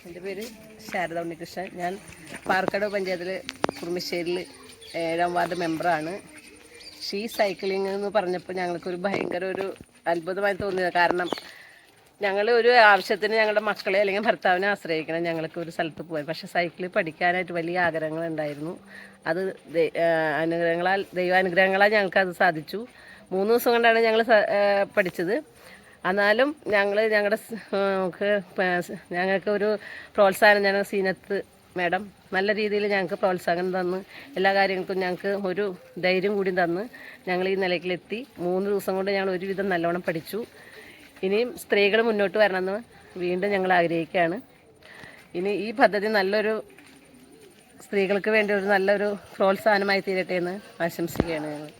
എൻ്റെ പേര് ശാരദ ഉണ്ണികൃഷ്ണൻ. ഞാൻ പാർക്കടവ് പഞ്ചായത്തിൽ കുറുമശ്ശേരിയിൽ 7ാം വാർഡ് മെമ്പറാണ്. ഷീ സൈക്ലിംഗ് എന്ന് പറഞ്ഞപ്പോൾ ഞങ്ങൾക്കൊരു ഭയങ്കര ഒരു അത്ഭുതമായി തോന്നിയത്. കാരണം ഞങ്ങൾ ഒരു ആവശ്യത്തിന് ഞങ്ങളുടെ മക്കളെ അല്ലെങ്കിൽ ഭർത്താവിനെ ആശ്രയിക്കണം ഞങ്ങൾക്ക് ഒരു സ്ഥലത്ത് പോകാൻ. പക്ഷേ സൈക്കിൾ പഠിക്കാനായിട്ട് വലിയ ആഗ്രഹങ്ങളുണ്ടായിരുന്നു. അത് ദൈവാനുഗ്രഹങ്ങളാൽ ഞങ്ങൾക്കത് സാധിച്ചു. 3 ദിവസം കൊണ്ടാണ് ഞങ്ങൾ പഠിച്ചത്. എന്നാലും ഞങ്ങൾക്ക് ഒരു പ്രോത്സാഹനം ഞങ്ങൾ സീനത്ത് മാഡം നല്ല രീതിയിൽ ഞങ്ങൾക്ക് പ്രോത്സാഹനം തന്ന് എല്ലാ കാര്യങ്ങൾക്കും ഞങ്ങൾക്ക് ഒരു ധൈര്യം കൂടി തന്ന് ഞങ്ങൾ ഈ നിലയ്ക്കിലെത്തി. 3 ദിവസം കൊണ്ട് ഞങ്ങൾ ഒരുവിധം നല്ലോണം പഠിച്ചു. ഇനിയും സ്ത്രീകൾ മുന്നോട്ട് വരണമെന്ന് വീണ്ടും ഞങ്ങൾ ആഗ്രഹിക്കുകയാണ്. ഇനി ഈ പദ്ധതി നല്ലൊരു സ്ത്രീകൾക്ക് വേണ്ടി ഒരു നല്ലൊരു പ്രോത്സാഹനമായി തീരട്ടെ എന്ന് ആശംസിക്കുകയാണ് ഞങ്ങൾ.